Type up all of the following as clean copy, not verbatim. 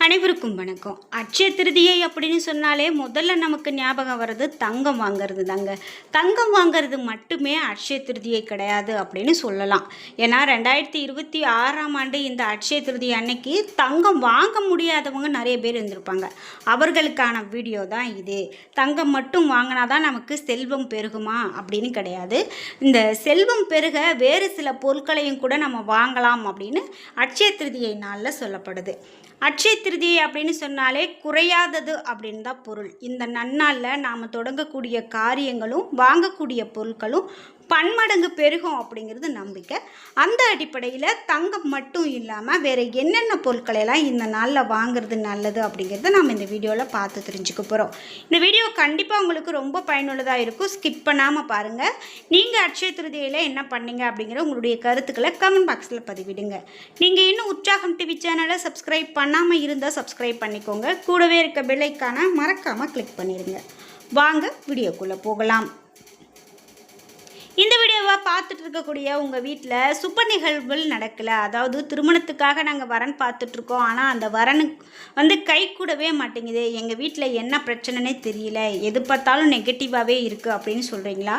அனைவருக்கும் வணக்கம். அட்சய திருதியை அப்படின்னு சொன்னாலே முதல்ல நமக்கு ஞாபகம் வர்றது தங்கம் வாங்கிறது தாங்க. தங்கம் வாங்கிறது மட்டுமே அட்சய திருதியை கிடையாது அப்படின்னு சொல்லலாம். ஏன்னா 2026ஆம் ஆண்டு இந்த அட்சய திருதியை அன்னைக்கு தங்கம் வாங்க முடியாதவங்க நிறைய பேர் இருந்திருப்பாங்க. அவர்களுக்கான வீடியோ தான் இது. தங்கம் மட்டும் வாங்கினா தான் நமக்கு செல்வம் பெருகுமா அப்படின்னு கிடையாது. இந்த செல்வம் பெருக வேறு சில பொருட்களையும் கூட நம்ம வாங்கலாம் அப்படின்னு அட்சய திருதியை நாளில் சொல்லப்படுது. அட்சய திருதியை அப்படின்னு சொன்னாலே குறையாதது அப்படின்னு தான் பொருள். இந்த நன்னாளில் நாம் தொடங்கக்கூடிய காரியங்களும் வாங்கக்கூடிய பொருட்களும் பன்மடங்கு பெருகும் அப்படிங்கிறது நம்பிக்கை. அந்த அடிப்படையில் தங்கம் மட்டும் இல்லாமல் வேறு என்னென்ன பொருட்களெல்லாம் இந்த நாளில் வாங்குறது நல்லது அப்படிங்கிறத நாம் இந்த வீடியோவில் பார்த்து தெரிஞ்சுக்க போகிறோம். இந்த வீடியோ கண்டிப்பாக உங்களுக்கு ரொம்ப பயனுள்ளதாக இருக்கும். ஸ்கிப் பண்ணாமல் பாருங்கள். நீங்கள் அட்சய திருதியில் என்ன பண்ணீங்க அப்படிங்கிற உங்களுடைய கருத்துக்களை கமெண்ட் பாக்ஸில் பதிவிடுங்க. நீங்கள் இன்னும் உற்சாகம் டிவி சேனலை சப்ஸ்கிரைப் பண்ணாமல் இருந்தால் சப்ஸ்கிரைப் பண்ணிக்கோங்க. கூடவே இருக்க பெல் ஐக்கானை மறக்காமல் கிளிக் பண்ணிடுங்க. வாங்க வீடியோக்குள்ளே போகலாம். இந்த வீடியோவை பார்த்துட்டு இருக்கக்கூடிய உங்கள் வீட்டில் சுப நிகழ்வுகள் நடக்கலை, அதாவது திருமணத்துக்காக நாங்கள் வரன் பார்த்துட்ருக்கோம், ஆனால் அந்த வரனுக்கு கை கூடவே மாட்டேங்குது, எங்கள் வீட்டில் என்ன பிரச்சனைனே தெரியல, எது பார்த்தாலும் நெகட்டிவாகவே இருக்குது அப்படின்னு சொல்கிறீங்களா?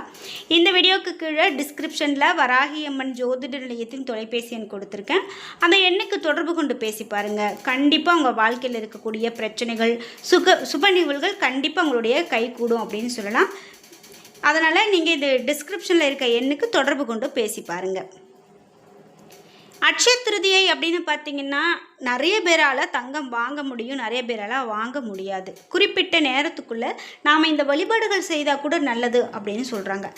இந்த வீடியோவுக்கு கீழே டிஸ்கிரிப்ஷனில் வராகியம்மன் ஜோதிட நிலையத்தின் தொலைபேசி எண் கொடுத்துருக்கேன். அந்த எண்ணுக்கு தொடர்பு கொண்டு பேசி பாருங்கள். கண்டிப்பாக உங்கள் வாழ்க்கையில் இருக்கக்கூடிய பிரச்சனைகள் சுப நிகழ்வுகள் கண்டிப்பாக உங்களுடைய கை கூடும் அப்படின்னு சொல்லலாம். அதனால் நீங்கள் இது டிஸ்கிரிப்ஷனில் இருக்க எண்ணுக்கு தொடர்பு கொண்டு பேசி பாருங்கள். அட்சய திருதியை அப்படின்னு பார்த்தீங்கன்னா நிறைய பேரால் தங்கம் வாங்க முடியும், நிறைய பேரால் வாங்க முடியாது. குறிப்பிட்ட நேரத்துக்குள்ளே நாம் இந்த வழிபாடுகள் செய்தால் கூட நல்லது அப்படின்னு சொல்கிறாங்க.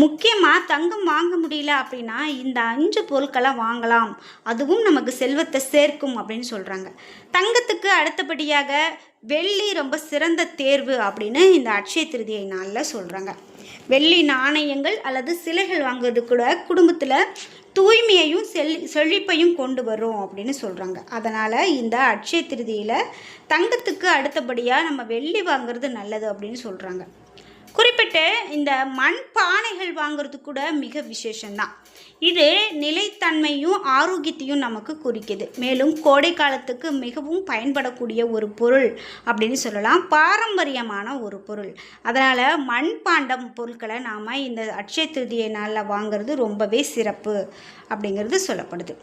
முக்கியமாக தங்கம் வாங்க முடியல அப்படின்னா இந்த 5 பொருட்களை வாங்கலாம், அதுவும் நமக்கு செல்வத்தை சேர்க்கும் அப்படின்னு சொல்கிறாங்க. தங்கத்துக்கு அடுத்தபடியாக வெள்ளி ரொம்ப சிறந்த தேர்வு அப்படின்னு இந்த அட்சய திருதியை நாளில் சொல்கிறாங்க. வெள்ளி நாணயங்கள் அல்லது சிலைகள் வாங்குறது கூட குடும்பத்தில் தூய்மையையும் செழிப்பையும் கொண்டு வரும் அப்படின்னு சொல்கிறாங்க. அதனால் இந்த அட்சய திருதியில் தங்கத்துக்கு அடுத்தபடியாக நம்ம வெள்ளி வாங்குறது நல்லது அப்படின்னு சொல்கிறாங்க. குறிப்பிட்ட இந்த மண் பானைகள் வாங்குறது கூட மிக விசேஷம்தான். இது நிலைத்தன்மையும் ஆரோக்கியத்தையும் நமக்கு குறிக்குது. மேலும் கோடை காலத்துக்கு மிகவும் பயன்படக்கூடிய ஒரு பொருள் அப்படின்னு சொல்லலாம், பாரம்பரியமான ஒரு பொருள். அதனால் மண்பாண்டம் பொருட்களை நாம் இந்த அட்சய திருதியை நாளில் வாங்கிறது ரொம்பவே சிறப்பு அப்படிங்கிறது சொல்லப்படுது.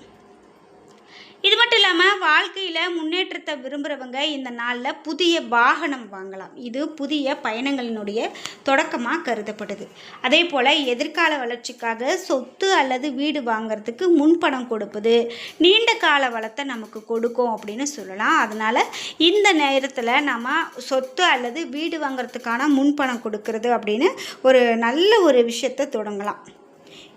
இது மட்டும் இல்லாமல் வாழ்க்கையில் முன்னேற்றத்தை விரும்புகிறவங்க இந்த நாளில் புதிய வாகனம் வாங்கலாம். இது புதிய பயணங்களினுடைய தொடக்கமாக கருதப்படுது. அதே போல் எதிர்கால வளர்ச்சிக்காக சொத்து அல்லது வீடு வாங்கிறதுக்கு முன்பணம் கொடுப்பது நீண்ட கால வளத்தை நமக்கு கொடுக்கும் அப்படின்னு சொல்லலாம். அதனால் இந்த நேரத்தில் நம்ம சொத்து அல்லது வீடு வாங்கிறதுக்கான முன்பணம் கொடுக்கறது அப்படின்னு ஒரு நல்ல ஒரு விஷயத்தை தொடங்கலாம்.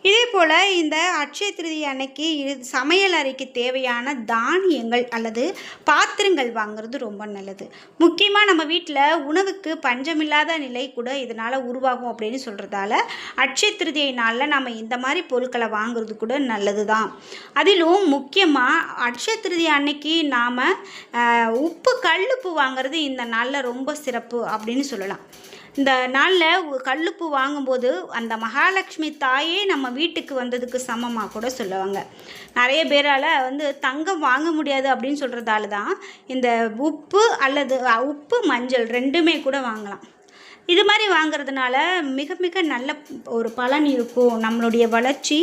இதே போல் இந்த அட்சய திருதியை அன்னைக்கு சமையல் அறைக்கு தேவையான தானியங்கள் அல்லது பாத்திரங்கள் வாங்குறது ரொம்ப நல்லது. முக்கியமாக நம்ம வீட்டில் உணவுக்கு பஞ்சமில்லாத நிலை கூட இதனால் உருவாகும் அப்படின்னு சொல்கிறதால அட்சய திருதியை நாளில் நம்ம இந்த மாதிரி பொருட்களை வாங்குறது கூட நல்லது தான். அதிலும் முக்கியமாக அட்சய திருதியை அன்னைக்கு நாம் உப்பு கல்லுப்பு வாங்குறது இந்த நாளில் ரொம்ப சிறப்பு அப்படின்னு சொல்லலாம். இந்த நாளில் கல்லுப்பு வாங்கும்போது அந்த மகாலட்சுமி தாயே நம்ம வீட்டுக்கு வந்ததுக்கு சமமாக கூட சொல்லுவாங்க. நிறைய பேரால் தங்கம் வாங்க முடியாது அப்படின்னு சொல்கிறதால தான் இந்த உப்பு அல்லது உப்பு மஞ்சள் ரெண்டுமே கூட வாங்கலாம். இது மாதிரி வாங்கிறதுனால மிக மிக நல்ல ஒரு பலன் இருக்கும், நம்மளுடைய வளர்ச்சி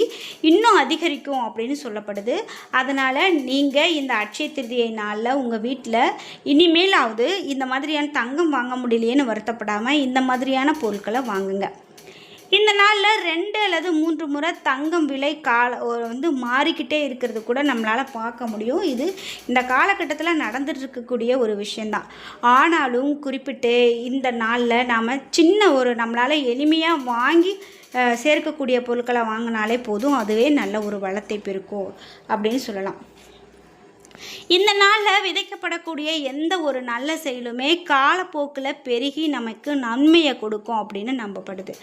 இன்னும் அதிகரிக்கும் அப்படின்னு சொல்லப்படுது. அதனால் நீங்கள் இந்த அட்சய திருதியை நாளில் உங்கள் வீட்டில் இனிமேலாவது இந்த மாதிரியான தங்கம் வாங்க முடியலையேன்னு வருத்தப்படாமல் இந்த மாதிரியான பொருட்களை வாங்குங்க. இந்த நாளில் 2 அல்லது 3 முறை தங்கம் விலை மாறிக்கிட்டே இருக்கிறது கூட நம்மளால் பார்க்க முடியும். இது இந்த காலகட்டத்தில் நடந்துட்டு இருக்கக்கூடிய ஒரு விஷயந்தான். ஆனாலும் குறிப்பிட்டு இந்த நாளில் நாம் சின்ன நம்மளால் எளிமையாக வாங்கி சேர்க்கக்கூடிய பொருட்களை வாங்கினாலே போதும், அதுவே நல்ல ஒரு வளத்தை பெருக்கும் அப்படின்னு சொல்லலாம். இந்த நாளில் விதைக்கப்படக்கூடிய எந்த ஒரு நல்ல செயலுமே காலப்போக்கில் பெருகி நமக்கு நன்மையை கொடுக்கும் அப்படின்னு நம்பப்படுது.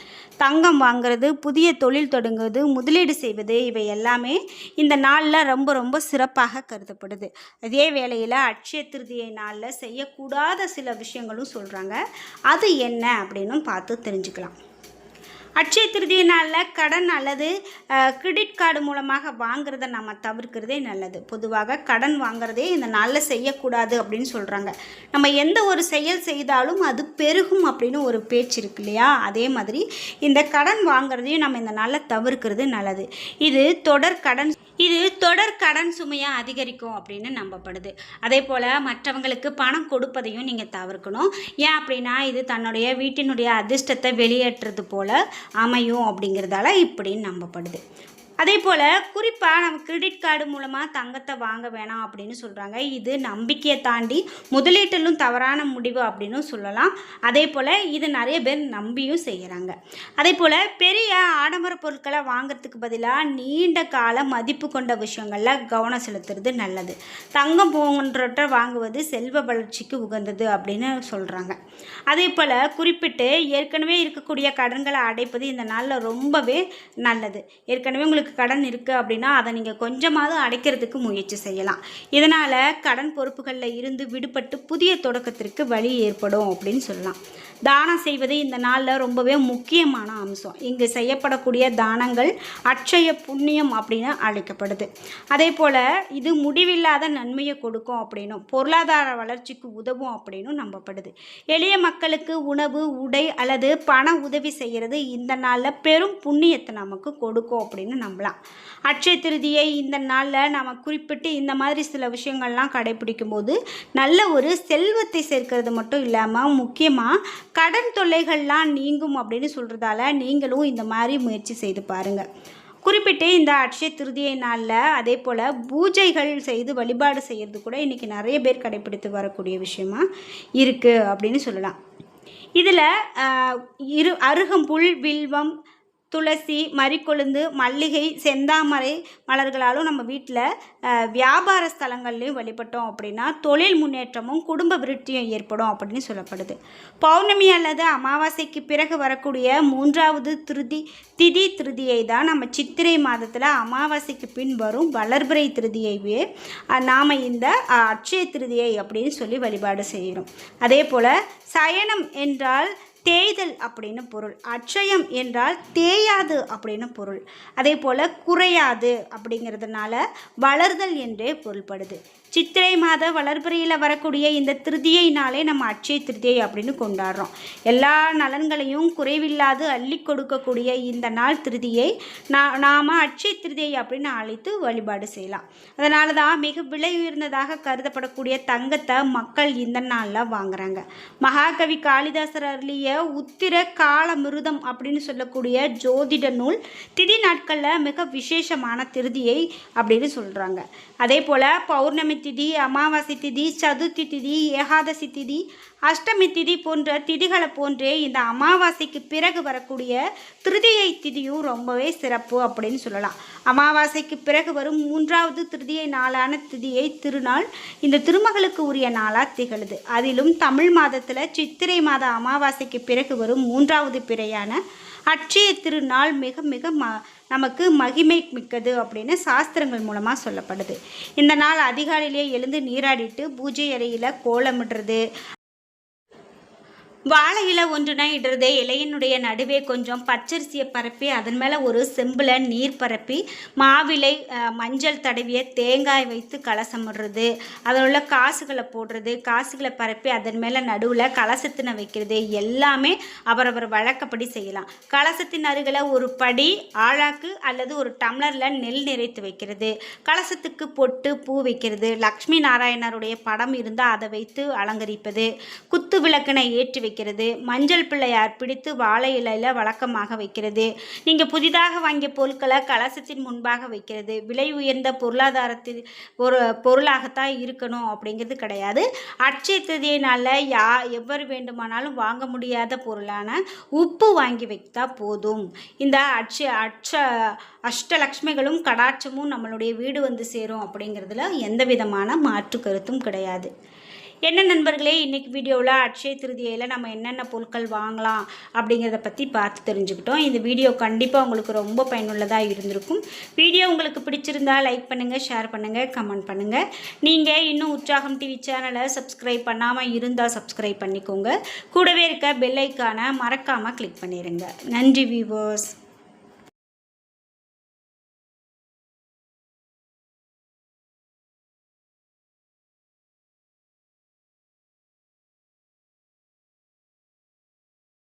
தங்கம் வாங்கிறது, புதிய தொழில் தொடங்குவது, முதலீடு செய்வது இவை எல்லாமே இந்த நாளில் ரொம்ப ரொம்ப சிறப்பாக கருதப்படுது. அதே வேளையில் அட்சய திருதியை நாளில் செய்யக்கூடாத சில விஷயங்களும் சொல்கிறாங்க. அது என்ன அப்படின்னு பார்த்து தெரிஞ்சுக்கலாம். அட்சய திருதியை நாளில் கடன் அல்லது கிரெடிட் கார்டு மூலமாக வாங்குறத நம்ம தவிர்க்கிறதே நல்லது. பொதுவாக கடன் வாங்குறதே இந்த நாளில் செய்யக்கூடாது அப்படின்னு சொல்கிறாங்க. நம்ம எந்த ஒரு செயல் செய்தாலும் அது பெருகும் அப்படின்னு ஒரு பேச்சு இருக்கு இல்லையா? அதே மாதிரி இந்த கடன் வாங்குறதையும் நம்ம இந்த நாளில் தவிர்க்கிறது நல்லது. இது தொடர் கடன் சுமையை அதிகரிக்கும் அப்படின்னு நம்பப்படுது. அதே போல் மற்றவங்களுக்கு பணம் கொடுப்பதையும் நீங்கள் தவிர்க்கணும். ஏன் அப்படின்னா இது தன்னுடைய வீட்டினுடைய அதிர்ஷ்டத்தை வெளியேற்றுறது போல் அமையும் அப்படிங்கிறதால இப்படின்னு நம்பப்படுது. அதே போல் குறிப்பாக நம்ம கிரெடிட் கார்டு மூலமாக தங்கத்தை வாங்க வேணாம் அப்படின்னு சொல்கிறாங்க. இது நம்பிக்கையை தாண்டி முதலீட்டிலும் தவறான முடிவு அப்படின்னு சொல்லலாம். அதே போல் இது நிறைய பேர் நம்பியும் செய்கிறாங்க. அதே போல் பெரிய ஆடம்பர பொருட்களை வாங்கிறதுக்கு பதிலாக நீண்ட கால மதிப்பு கொண்ட விஷயங்களில் கவனம் செலுத்துறது நல்லது. தங்கம் போன்றவற்றை வாங்குவது செல்வ வளர்ச்சிக்கு உகந்தது அப்படின்னு சொல்கிறாங்க. அதே போல் குறிப்பிட்டு ஏற்கனவே இருக்கக்கூடிய கடன்களை அடைப்பது இந்த நாளில் ரொம்பவே நல்லது. ஏற்கனவே உங்களுக்கு கடன் இருக்குது அப்படின்னா அதை நீங்கள் கொஞ்சமாவது அடைக்கிறதுக்கு முயற்சி செய்யலாம். இதனால் கடன் பொறுப்புகளில் இருந்து விடுபட்டு புதிய தொடக்கத்திற்கு வழி ஏற்படும் அப்படின்னு சொல்லலாம். தானம் செய்வது இந்த நாளில் ரொம்பவே முக்கியமான அம்சம். இங்கு செய்யப்படக்கூடிய தானங்கள் அட்சய புண்ணியம் அப்படின்னு அழைக்கப்படுது. அதே போல் இது முடிவில்லாத நன்மையை கொடுக்கும் அப்படின்னும் பொருளாதார வளர்ச்சிக்கு உதவும் அப்படின்னும் நம்பப்படுது. எளிய மக்களுக்கு உணவு, உடை அல்லது பண உதவி செய்கிறது இந்த நாளில் பெரும் புண்ணியத்தை நமக்கு கொடுக்கும் அப்படின்னு நம்பலாம். அட்சய திருதியை இந்த நாளில் நம்ம குறிப்பிட்டு இந்த மாதிரி சில விஷயங்கள்லாம் கடைபிடிக்கும் போது நல்ல ஒரு செல்வத்தை சேர்க்கிறது மட்டும் இல்லாமல் முக்கியமாக கடன் தொல்லைகள்லாம் நீங்கும் அப்படின்னு சொல்கிறதால நீங்களும் இந்த மாதிரி முயற்சி செய்து பாருங்கள். குறிப்பிட்டு இந்த அட்சய திருதியை நாளில் அதே போல் பூஜைகள் செய்து வழிபாடு செய்கிறது கூட இன்றைக்கி நிறைய பேர் கடைபிடித்து வரக்கூடிய விஷயமா இருக்குது அப்படின்னு சொல்லலாம். இதில் அருகம்புல், வில்வம், துளசி, மரிக்கொழுந்து, மல்லிகை, செந்தாமரை மலர்களாலும் நம்ம வீட்டில் வியாபார ஸ்தலங்கள்லையும் வழிபட்டோம் அப்படின்னா தொழில் முன்னேற்றமும் குடும்ப விருத்தியும் ஏற்படும் அப்படின்னு சொல்லப்படுது. பௌர்ணமி அல்லது அமாவாசைக்கு பிறகு வரக்கூடிய 3வது திதி திருதியை தான் நம்ம சித்திரை மாதத்தில் அமாவாசைக்கு பின் வரும் வளர்பிறை திருதியைவே நாம் இந்த அட்சய திருதியை அப்படின்னு சொல்லி வழிபாடு செய்கிறோம். அதே போல் சயனம் என்றால் தேய்தல் அப்படின்னு பொருள். அட்சயம் என்றால் தேயாது அப்படின்னு பொருள். அதே போல் குறையாது அப்படிங்கிறதுனால வளர்தல் என்றே பொருள்படுது. சித்திரை மாத வளர்பிறையில் வரக்கூடிய இந்த திருதியை நாளே நம்ம அட்சய திருதியை அப்படின்னு கொண்டாடுறோம். எல்லா நலன்களையும் குறைவில்லாது அள்ளி கொடுக்கக்கூடிய இந்த நாள் திருதியை நாம் அட்சய திருதியை அப்படின்னு அழைத்து வழிபாடு செய்யலாம். அதனால தான் மிக விலை உயர்ந்ததாக கருதப்படக்கூடிய தங்கத்தை மக்கள் இந்த நாளில் வாங்குறாங்க. மகாகவி காளிதாசர் அருளிய உத்திர காலமிருதம் அப்படின்னு சொல்லக்கூடிய ஜோதிட நூல் திதி நாட்களில் மிக விசேஷமான திருதியை அப்படின்னு சொல்கிறாங்க. அதே போல் பௌர்ணமி திதி, அமாவாசை திதி, சதுர்த்தி திதி, ஏகாதசி திதி, அஷ்டமி திதி போன்ற திதிகளை போன்றே இந்த அமாவாசைக்கு பிறகு வரக்கூடிய திருதியை திதியும் ரொம்பவே சிறப்பு அப்படின்னு சொல்லலாம். அமாவாசைக்கு பிறகு வரும் 3வது திருதியை நாளான திதியை திருநாள் இந்த திருமகளுக்கு உரிய நாளாக திகழுது. அதிலும் தமிழ் மாதத்தில் சித்திரை மாத அமாவாசைக்கு பிறகு வரும் 3வது பிறையான அட்சய திருநாள் மிக மிக நமக்கு மகிமை மிக்கது அப்படின்னு சாஸ்திரங்கள் மூலமாக சொல்லப்படுது. இந்த நாள் அதிகாலையிலே எழுந்து நீராடிட்டு பூஜை அறையில் கோலமிடுறது, வாழை இலை ஒன்றுனா இடுறது, இலையினுடைய நடுவே கொஞ்சம் பச்சரிசியை பரப்பி அதன் மேலே ஒரு செம்பில் நீர் பரப்பி மாவிலை மஞ்சள் தடவிய தேங்காய் வைத்து கலசமிடுறது, அதில் உள்ள காசுகளை போடுறது, காசுகளை பரப்பி அதன் மேலே நடுவில் கலசத்தினை வைக்கிறது எல்லாமே அவரவர் வழக்கப்படி செய்யலாம். கலசத்தின் அருகில் ஒரு படி ஆழாக்கு அல்லது ஒரு டம்ளரில் நெல் நிறைத்து வைக்கிறது, கலசத்துக்கு பொட்டு பூ வைக்கிறது, லக்ஷ்மி நாராயணருடைய படம் இருந்தால் அதை வைத்து அலங்கரிப்பது, குத்து விளக்கினை ஏற்றி வைக்கிறது, மஞ்சள் பிள்ளையார் பிடித்து வாழை இலையில் வழக்கமாக வைக்கிறது, நீங்கள் புதிதாக வாங்கிய பொருட்களை கலசத்தின் முன்பாக வைக்கிறது. விலை உயர்ந்த பொருளாதாரத்தில் ஒரு பொருளாகத்தான் இருக்கணும் அப்படிங்கிறது கிடையாது. அட்சய திருதியை நாளில் எவர் வேண்டுமானாலும் வாங்க முடியாத பொருளான உப்பு வாங்கி வைத்தா போதும். இந்த அஷ்டலக்ஷ்மிகளும் கடாட்சமும் நம்மளுடைய வீடு வந்து சேரும் அப்படிங்கிறதுல எந்த விதமான மாற்று கருத்தும் கிடையாது. என்ன நண்பர்களே, இன்றைக்கி வீடியோவில் அட்சய திருதியையில் நம்ம என்னென்ன பொருட்கள் வாங்கலாம் அப்படிங்கிறத பற்றி பார்த்து தெரிஞ்சுக்கிட்டோம். இந்த வீடியோ கண்டிப்பாக உங்களுக்கு ரொம்ப பயனுள்ளதாக இருந்திருக்கும். வீடியோ உங்களுக்கு பிடிச்சிருந்தா லைக் பண்ணுங்கள், ஷேர் பண்ணுங்கள், கமெண்ட் பண்ணுங்கள். நீங்கள் இன்னும் உற்சாகம் டிவி சேனலை சப்ஸ்கிரைப் பண்ணாமல் இருந்தால் சப்ஸ்கிரைப் பண்ணிக்கோங்க. கூடவே இருக்க பெல் ஐக்கானை மறக்காமல் கிளிக் பண்ணிடுங்க. நன்றி வியூவர்ஸ்.